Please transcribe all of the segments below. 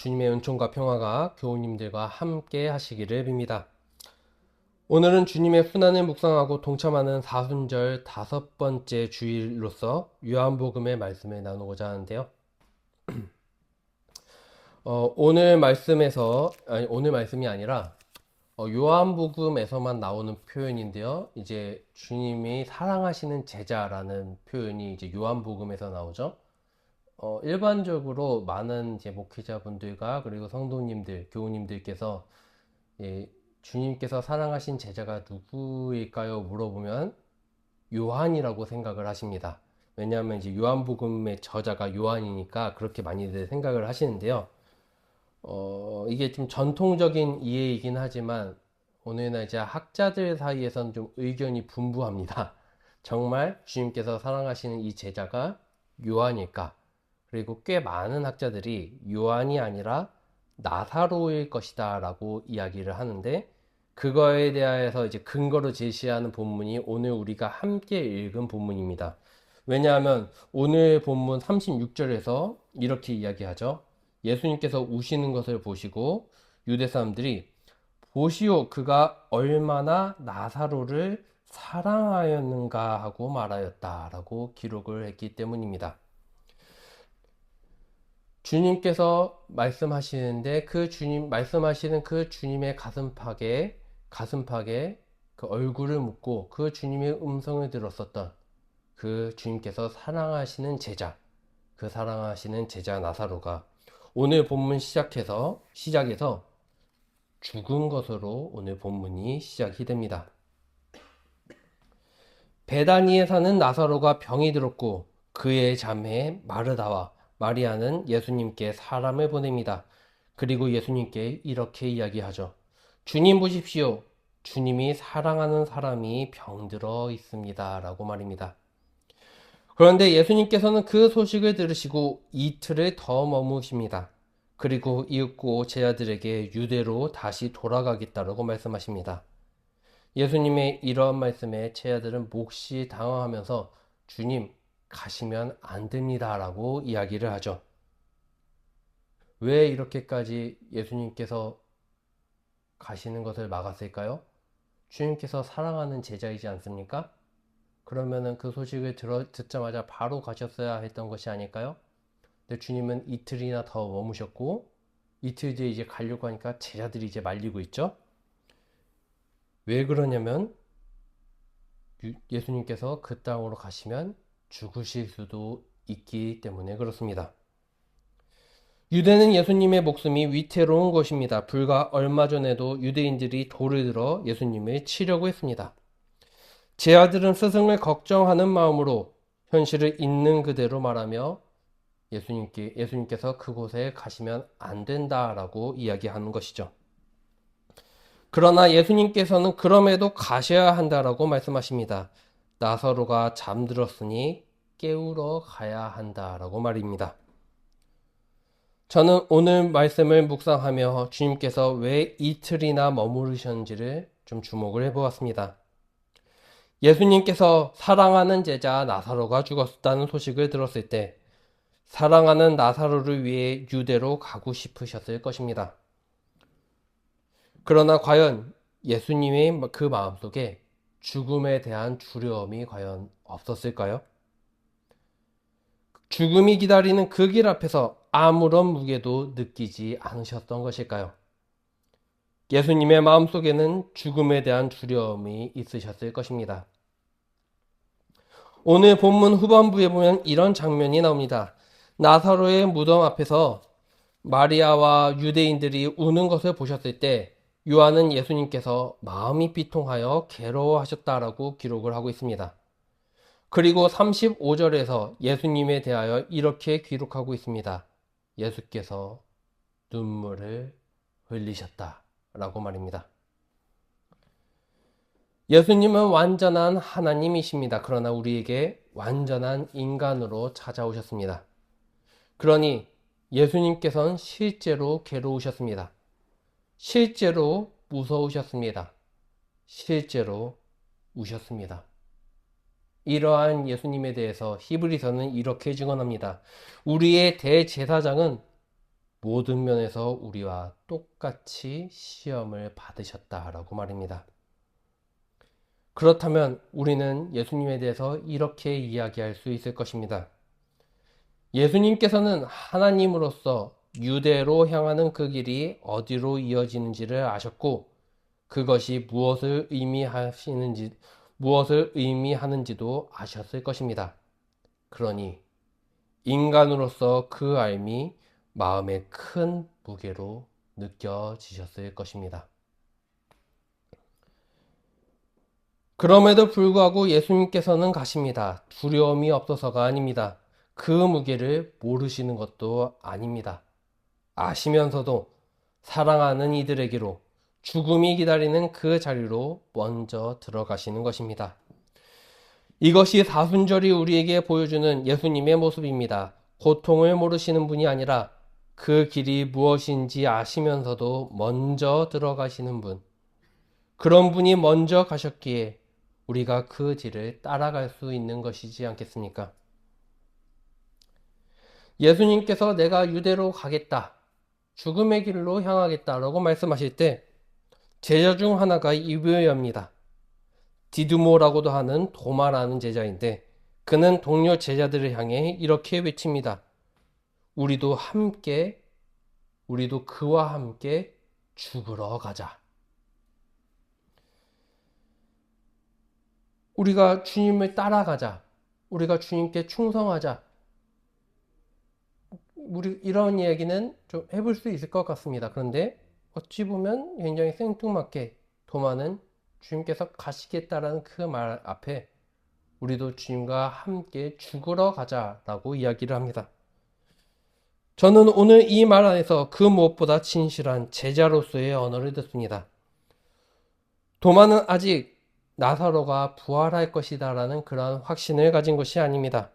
주님의 은총과 평화가 교우님들과 함께 하시기를 빕니다. 오늘은 주님의 순환을 묵상하고 동참하는 사순절 5번째 주일로서 요한복음의 말씀을 나누고자 하는데요. 오늘 말씀이 아니라 요한복음에서만 나오는 표현인데요. 이제 주님이 사랑하시는 제자라는 표현이 이제 요한복음에서 나오죠. 일반적으로 많은 이제 목회자분들과 그리고 성도님들, 교우님들께서 주님께서 사랑하신 제자가 누구일까요? 물어보면 요한이라고 생각을 하십니다. 왜냐하면 이제 요한복음의 저자가 요한이니까 그렇게 많이들 생각을 하시는데요. 이게 좀 전통적인 이해이긴 하지만 오늘날 이제 학자들 사이에서는 좀 의견이 분분합니다. 정말 주님께서 사랑하시는 이 제자가 요한일까? 그리고 꽤 많은 학자들이 요한이 아니라 나사로일 것이다 라고 이야기를 하는데, 그거에 대해서 이제 근거로 제시하는 본문이 오늘 우리가 함께 읽은 본문입니다. 왜냐하면 오늘 본문 36절에서 이렇게 이야기하죠. 예수님께서 우시는 것을 보시고 유대 사람들이 보시오 그가 얼마나 나사로를 사랑하였는가 하고 말하였다 라고 기록을 했기 때문입니다. 주님께서 말씀하시는데 말씀하시는 그 주님의 가슴팍에 그 얼굴을 묻고 그 주님의 음성을 들었었던 그 주님께서 사랑하시는 제자, 그 사랑하시는 제자 나사로가 오늘 본문 시작에서 죽은 것으로 오늘 본문이 시작이 됩니다. 베다니에 사는 나사로가 병이 들었고 그의 자매 마르다와 마리아는 예수님께 사람을 보냅니다. 그리고 예수님께 이렇게 이야기하죠. 주님 보십시오. 주님이 사랑하는 사람이 병들어 있습니다. 라고 말입니다. 그런데 예수님께서는 그 소식을 들으시고 이틀을 더 머무십니다. 그리고 이윽고 제자들에게 유대로 다시 돌아가겠다라고 말씀하십니다. 예수님의 이런 말씀에 제자들은 몹시 당황하면서 주님 가시면 안 됩니다 라고 이야기를 하죠. 왜 이렇게까지 예수님께서 가시는 것을 막았을까요? 주님께서 사랑하는 제자이지 않습니까? 그러면은 그 소식을 듣자마자 바로 가셨어야 했던 것이 아닐까요? 근데 주님은 이틀이나 더 머무셨고 이틀 뒤에 이제 가려고 하니까 제자들이 이제 말리고 있죠. 왜 그러냐면 예수님께서 그 땅으로 가시면 죽으실 수도 있기 때문에 그렇습니다. 유대는 예수님의 목숨이 위태로운 것입니다. 불과 얼마 전에도 유대인들이 돌을 들어 예수님을 치려고 했습니다. 제 아들은 스승을 걱정하는 마음으로 현실을 있는 그대로 말하며 예수님께서 그곳에 가시면 안 된다라고 이야기하는 것이죠. 그러나 예수님께서는 그럼에도 가셔야 한다라고 말씀하십니다. 나사로가 잠들었으니 깨우러 가야 한다라고 말입니다. 저는 오늘 말씀을 묵상하며 주님께서 왜 이틀이나 머무르셨는지를 좀 주목을 해보았습니다. 예수님께서 사랑하는 제자 나사로가 죽었다는 소식을 들었을 때 사랑하는 나사로를 위해 유대로 가고 싶으셨을 것입니다. 그러나 과연 예수님의 그 마음속에 죽음에 대한 두려움이 과연 없었을까요? 죽음이 기다리는 그 길 앞에서 아무런 무게도 느끼지 않으셨던 것일까요? 예수님의 마음속에는 죽음에 대한 두려움이 있으셨을 것입니다. 오늘 본문 후반부에 보면 이런 장면이 나옵니다. 나사로의 무덤 앞에서 마리아와 유대인들이 우는 것을 보셨을 때 요한은 예수님께서 마음이 비통하여 괴로워하셨다라고 기록을 하고 있습니다. 그리고 35절에서 예수님에 대하여 이렇게 기록하고 있습니다. 예수께서 눈물을 흘리셨다 라고 말입니다. 예수님은 완전한 하나님이십니다. 그러나 우리에게 완전한 인간으로 찾아오셨습니다. 그러니 예수님께서는 실제로 괴로우셨습니다. 실제로 무서우셨습니다. 실제로 우셨습니다. 이러한 예수님에 대해서 히브리서는 이렇게 증언합니다. 우리의 대제사장은 모든 면에서 우리와 똑같이 시험을 받으셨다라고 말입니다. 그렇다면 우리는 예수님에 대해서 이렇게 이야기할 수 있을 것입니다. 예수님께서는 하나님으로서 유대로 향하는 그 길이 어디로 이어지는지를 아셨고, 그것이 무엇을 의미하는지도 아셨을 것입니다. 그러니 인간으로서 그 알미 마음에 큰 무게로 느껴지셨을 것입니다. 그럼에도 불구하고 예수님께서는 가십니다. 두려움이 없어서가 아닙니다. 그 무게를 모르시는 것도 아닙니다. 아시면서도 사랑하는 이들에게로 죽음이 기다리는 그 자리로 먼저 들어가시는 것입니다. 이것이 사순절이 우리에게 보여주는 예수님의 모습입니다. 고통을 모르시는 분이 아니라 그 길이 무엇인지 아시면서도 먼저 들어가시는 분. 그런 분이 먼저 가셨기에 우리가 그 길을 따라갈 수 있는 것이지 않겠습니까? 예수님께서 내가 유대로 가겠다, 죽음의 길로 향하겠다라고 말씀하실 때 제자 중 하나가 이브여입니다. 디두모라고도 하는 도마라는 제자인데 그는 동료 제자들을 향해 이렇게 외칩니다. 우리도 그와 함께 죽으러 가자. 우리가 주님을 따라가자. 우리가 주님께 충성하자. 이런 이야기는 좀 해볼 수 있을 것 같습니다. 그런데 어찌 보면 굉장히 생뚱맞게 도마는 주님께서 가시겠다라는 그 말 앞에 우리도 주님과 함께 죽으러 가자라고 이야기를 합니다. 저는 오늘 이 말 안에서 그 무엇보다 진실한 제자로서의 언어를 듣습니다. 도마는 아직 나사로가 부활할 것이다라는 그러한 확신을 가진 것이 아닙니다.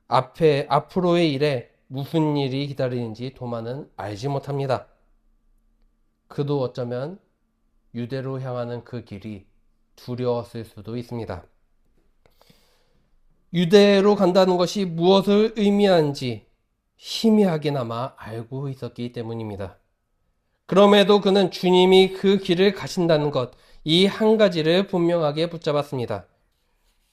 앞으로의 일에 무슨 일이 기다리는지 도마는 알지 못합니다. 그도 어쩌면 유대로 향하는 그 길이 두려웠을 수도 있습니다. 유대로 간다는 것이 무엇을 의미하는지 희미하게나마 알고 있었기 때문입니다. 그럼에도 그는 주님이 그 길을 가신다는 것, 이 한 가지를 분명하게 붙잡았습니다.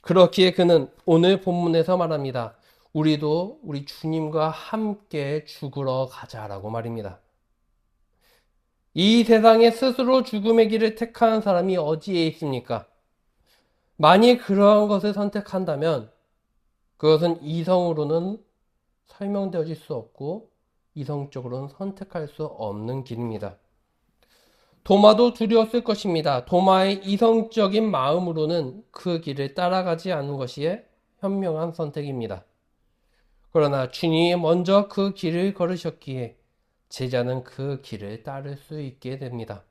그렇기에 그는 오늘 본문에서 말합니다. 우리도 우리 주님과 함께 죽으러 가자라고 말입니다. 이 세상에 스스로 죽음의 길을 택하는 사람이 어디에 있습니까? 만일 그러한 것을 선택한다면 그것은 이성으로는 설명되어질 수 없고 이성적으로는 선택할 수 없는 길입니다. 도마도 두려웠을 것입니다. 도마의 이성적인 마음으로는 그 길을 따라가지 않는 것이 현명한 선택입니다. 그러나 주님이 먼저 그 길을 걸으셨기에 제자는 그 길을 따를 수 있게 됩니다.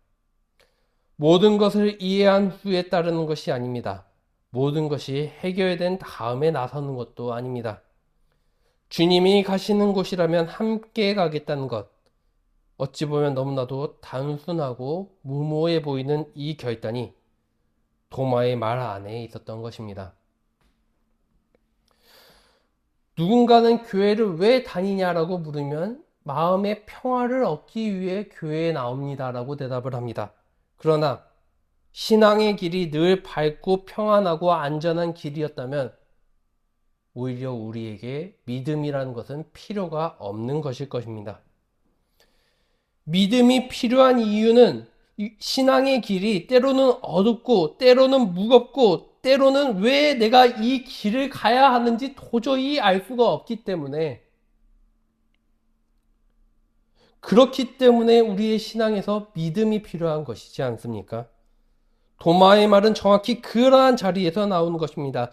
모든 것을 이해한 후에 따르는 것이 아닙니다. 모든 것이 해결된 다음에 나서는 것도 아닙니다. 주님이 가시는 곳이라면 함께 가겠다는 것. 어찌 보면 너무나도 단순하고 무모해 보이는 이 결단이 도마의 말 안에 있었던 것입니다. 누군가는 교회를 왜 다니냐라고 물으면 마음의 평화를 얻기 위해 교회에 나옵니다라고 대답을 합니다. 그러나 신앙의 길이 늘 밝고 평안하고 안전한 길이었다면 오히려 우리에게 믿음이라는 것은 필요가 없는 것일 것입니다. 믿음이 필요한 이유는 신앙의 길이 때로는 어둡고 때로는 무겁고 때로는 왜 내가 이 길을 가야 하는지 도저히 알 수가 없기 때문에 그렇기 때문에 우리의 신앙에서 믿음이 필요한 것이지 않습니까? 도마의 말은 정확히 그러한 자리에서 나오는 것입니다.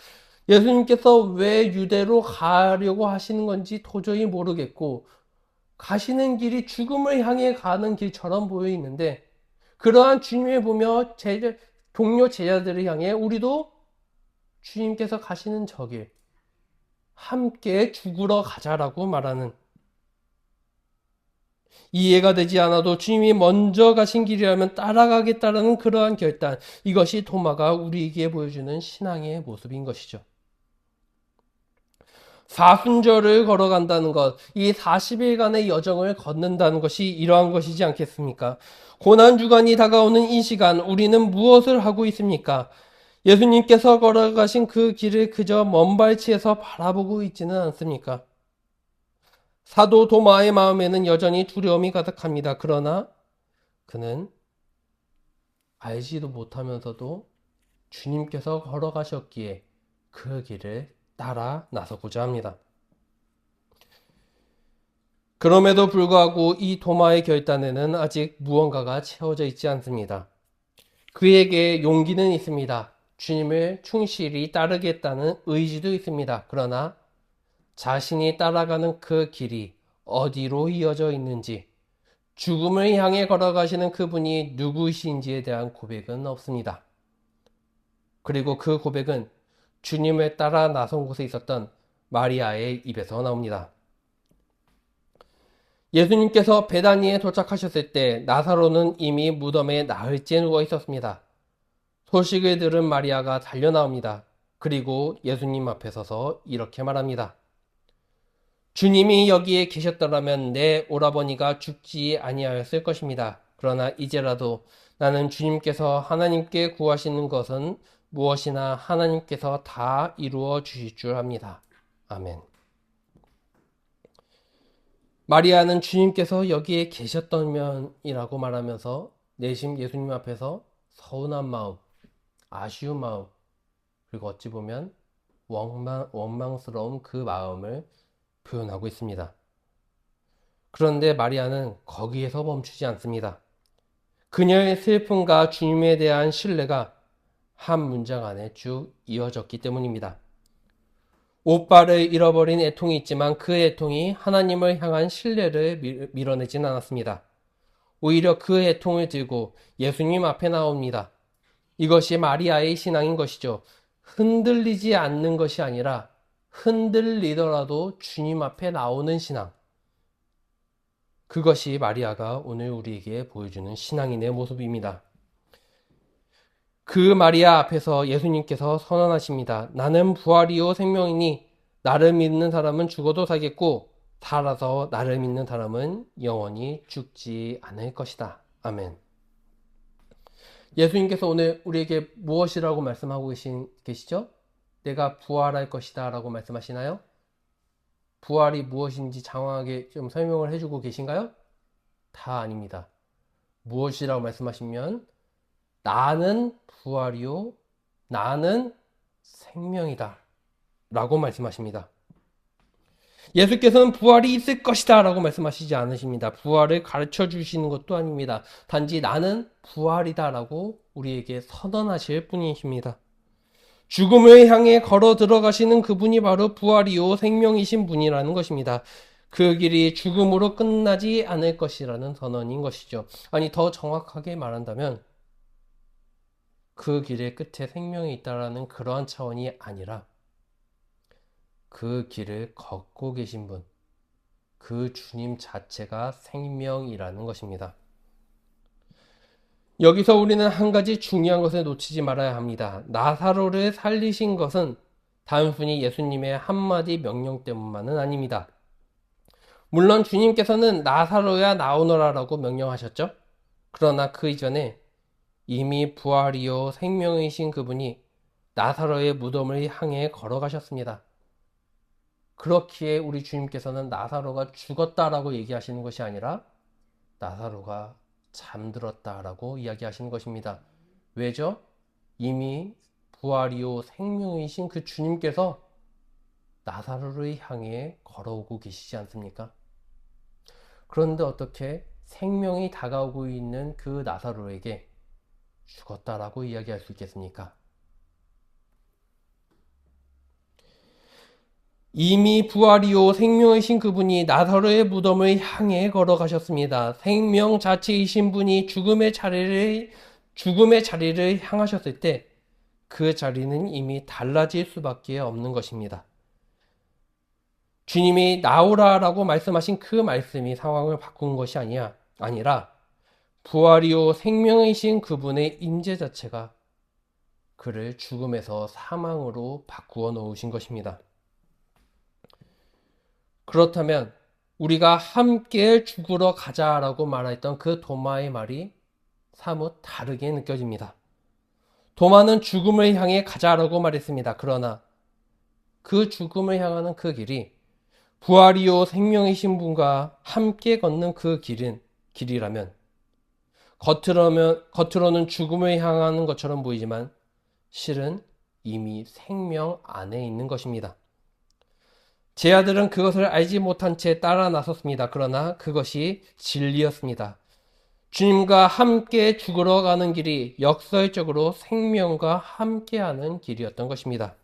예수님께서 왜 유대로 가려고 하시는 건지 도저히 모르겠고 가시는 길이 죽음을 향해 가는 길처럼 보여 있는데 그러한 주님을 보며 동료 제자들을 향해 우리도 주님께서 가시는 저 길 함께 죽으러 가자라고 말하는 이해가 되지 않아도 주님이 먼저 가신 길이라면 따라가겠다라는 그러한 결단 이것이 도마가 우리에게 보여주는 신앙의 모습인 것이죠. 사순절을 걸어간다는 것, 이 40일간의 여정을 걷는다는 것이 이러한 것이지 않겠습니까? 고난주간이 다가오는 이 시간, 우리는 무엇을 하고 있습니까? 예수님께서 걸어가신 그 길을 그저 먼 발치에서 바라보고 있지는 않습니까? 사도 도마의 마음에는 여전히 두려움이 가득합니다. 그러나 그는 알지도 못하면서도 주님께서 걸어가셨기에 그 길을 따라 나서고자 합니다. 그럼에도 불구하고 이 도마의 결단에는 아직 무언가가 채워져 있지 않습니다. 그에게 용기는 있습니다. 주님을 충실히 따르겠다는 의지도 있습니다. 그러나 자신이 따라가는 그 길이 어디로 이어져 있는지, 죽음을 향해 걸어가시는 그분이 누구이신지에 대한 고백은 없습니다. 그리고 그 고백은 주님을 따라 나선 곳에 있었던 마리아의 입에서 나옵니다. 예수님께서 베다니에 도착하셨을 때 나사로는 이미 무덤에 나흘째 누워 있었습니다. 소식을 들은 마리아가 달려 나옵니다. 그리고 예수님 앞에 서서 이렇게 말합니다. 주님이 여기에 계셨더라면 내 오라버니가 죽지 아니하였을 것입니다. 그러나 이제라도 나는 주님께서 하나님께 구하시는 것은 무엇이나 하나님께서 다 이루어 주실 줄 압니다. 아멘. 마리아는 주님께서 여기에 계셨다면이라고 말하면서 내심 예수님 앞에서 서운한 마음, 아쉬운 마음, 그리고 어찌 보면 원망스러운 그 마음을 표현하고 있습니다. 그런데 마리아는 거기에서 멈추지 않습니다. 그녀의 슬픔과 주님에 대한 신뢰가 한 문장 안에 쭉 이어졌기 때문입니다. 오빠를 잃어버린 애통이 있지만 그 애통이 하나님을 향한 신뢰를 밀어내진 않았습니다. 오히려 그 애통을 들고 예수님 앞에 나옵니다. 이것이 마리아의 신앙인 것이죠. 흔들리지 않는 것이 아니라 흔들리더라도 주님 앞에 나오는 신앙. 그것이 마리아가 오늘 우리에게 보여주는 신앙인의 모습입니다. 그 마리아 앞에서 예수님께서 선언하십니다. 나는 부활이요 생명이니 나를 믿는 사람은 죽어도 살겠고 살아서 나를 믿는 사람은 영원히 죽지 않을 것이다. 아멘. 예수님께서 오늘 우리에게 무엇이라고 말씀하고 계시죠? 내가 부활할 것이다 라고 말씀하시나요? 부활이 무엇인지 장황하게 좀 설명을 해주고 계신가요? 다 아닙니다. 무엇이라고 말씀하시면 나는 부활이요 나는 생명이다 라고 말씀하십니다. 예수께서는 부활이 있을 것이다 라고 말씀하시지 않으십니다. 부활을 가르쳐 주시는 것도 아닙니다. 단지 나는 부활이다 라고 우리에게 선언하실 뿐이십니다. 죽음을 향해 걸어 들어가시는 그분이 바로 부활이요 생명이신 분이라는 것입니다. 그 길이 죽음으로 끝나지 않을 것이라는 선언인 것이죠. 아니, 더 정확하게 말한다면 그 길의 끝에 생명이 있다라는 그러한 차원이 아니라 그 길을 걷고 계신 분, 그 주님 자체가 생명이라는 것입니다. 여기서 우리는 한 가지 중요한 것을 놓치지 말아야 합니다. 나사로를 살리신 것은 단순히 예수님의 한마디 명령 때문만은 아닙니다. 물론 주님께서는 나사로야 나오너라라고 명령하셨죠. 그러나 그 이전에 이미 부활이요 생명이신 그분이 나사로의 무덤을 향해 걸어가셨습니다. 그렇기에 우리 주님께서는 나사로가 죽었다라고 얘기하시는 것이 아니라 나사로가 잠들었다라고 이야기하시는 것입니다. 왜죠? 이미 부활이요 생명이신 그 주님께서 나사로를 향해 걸어오고 계시지 않습니까? 그런데 어떻게 생명이 다가오고 있는 그 나사로에게 죽었다라고 이야기할 수 있겠습니까? 이미 부활이요 생명이신 그분이 나사로의 무덤을 향해 걸어가셨습니다. 생명 자체이신 분이 죽음의 자리를 향하셨을 때 그 자리는 이미 달라질 수밖에 없는 것입니다. 주님이 나오라라고 말씀하신 그 말씀이 상황을 바꾼 것이 아니라 부활이요 생명이신 그분의 임재 자체가 그를 죽음에서 사망으로 바꾸어 놓으신 것입니다. 그렇다면 우리가 함께 죽으러 가자라고 말했던 그 도마의 말이 사뭇 다르게 느껴집니다. 도마는 죽음을 향해 가자라고 말했습니다. 그러나 그 죽음을 향하는 그 길이 부활이요 생명이신 분과 함께 걷는 그 길이라면 겉으로는 죽음을 향하는 것처럼 보이지만 실은 이미 생명 안에 있는 것입니다. 제 아들은 그것을 알지 못한 채 따라 나섰습니다. 그러나 그것이 진리였습니다. 주님과 함께 죽으러 가는 길이 역설적으로 생명과 함께하는 길이었던 것입니다.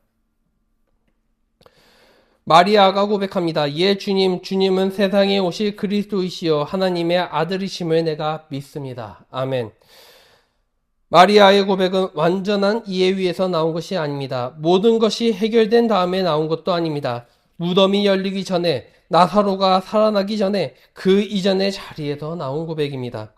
마리아가 고백합니다. 예, 주님, 주님은 세상에 오실 그리스도이시여 하나님의 아들이심을 내가 믿습니다. 아멘. 마리아의 고백은 완전한 이해 위에서 나온 것이 아닙니다. 모든 것이 해결된 다음에 나온 것도 아닙니다. 무덤이 열리기 전에, 나사로가 살아나기 전에 그 이전의 자리에서 나온 고백입니다.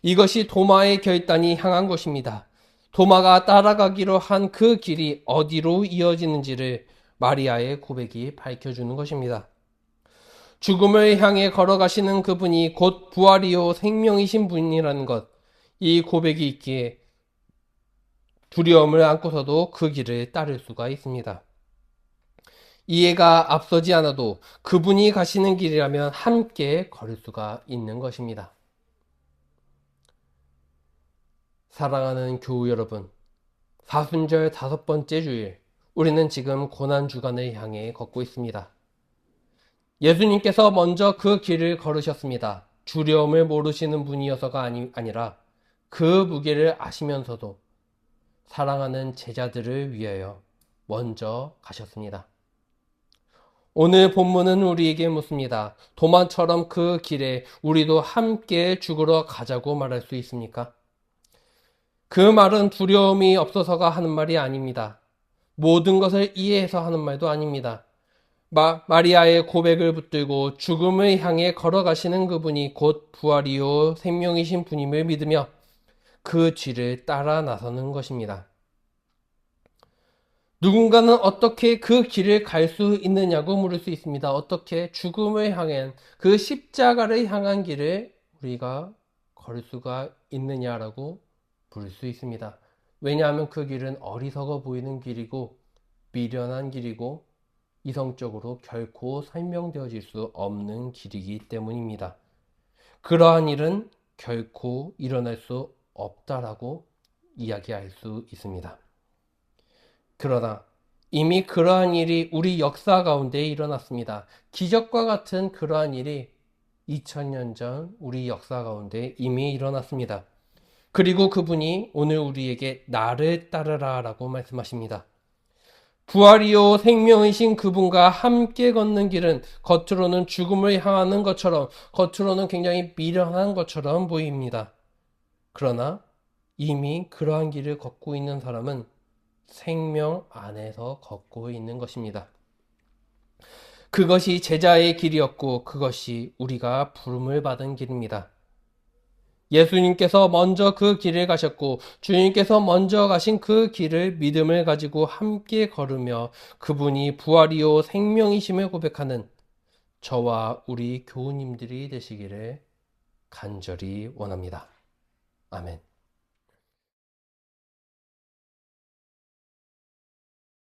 이것이 도마의 결단이 향한 것입니다. 도마가 따라가기로 한 그 길이 어디로 이어지는지를 마리아의 고백이 밝혀주는 것입니다. 죽음을 향해 걸어가시는 그분이 곧 부활이요 생명이신 분이라는 것, 이 고백이 있기에 두려움을 안고서도 그 길을 따를 수가 있습니다. 이해가 앞서지 않아도 그분이 가시는 길이라면 함께 걸을 수가 있는 것입니다. 사랑하는 교우 여러분, 사순절 5번째 주일, 우리는 지금 고난주간을 향해 걷고 있습니다. 예수님께서 먼저 그 길을 걸으셨습니다. 두려움을 모르시는 분이어서가 아니라 그 무게를 아시면서도 사랑하는 제자들을 위하여 먼저 가셨습니다. 오늘 본문은 우리에게 묻습니다. 도마처럼 그 길에 우리도 함께 죽으러 가자고 말할 수 있습니까? 그 말은 두려움이 없어서가 하는 말이 아닙니다. 모든 것을 이해해서 하는 말도 아닙니다. 마리아의 고백을 붙들고 죽음을 향해 걸어가시는 그분이 곧 부활이요 생명이신 분임을 믿으며 그 뒤를 따라 나서는 것입니다. 누군가는 어떻게 그 길을 갈 수 있느냐고 물을 수 있습니다. 어떻게 죽음을 향한 그 십자가를 향한 길을 우리가 걸을 수가 있느냐라고 물을 수 있습니다. 왜냐하면 그 길은 어리석어 보이는 길이고 미련한 길이고 이성적으로 결코 설명되어질 수 없는 길이기 때문입니다. 그러한 일은 결코 일어날 수 없다라고 이야기할 수 있습니다. 그러나 이미 그러한 일이 우리 역사 가운데 일어났습니다. 기적과 같은 그러한 일이 2000년 전 우리 역사 가운데 이미 일어났습니다. 그리고 그분이 오늘 우리에게 나를 따르라 라고 말씀하십니다. 부활이요 생명이신 그분과 함께 걷는 길은 겉으로는 죽음을 향하는 것처럼, 겉으로는 굉장히 미련한 것처럼 보입니다. 그러나 이미 그러한 길을 걷고 있는 사람은 생명 안에서 걷고 있는 것입니다. 그것이 제자의 길이었고 그것이 우리가 부름을 받은 길입니다. 예수님께서 먼저 그 길을 가셨고 주님께서 먼저 가신 그 길을 믿음을 가지고 함께 걸으며 그분이 부활이요 생명이심을 고백하는 저와 우리 교우님들이 되시기를 간절히 원합니다. 아멘.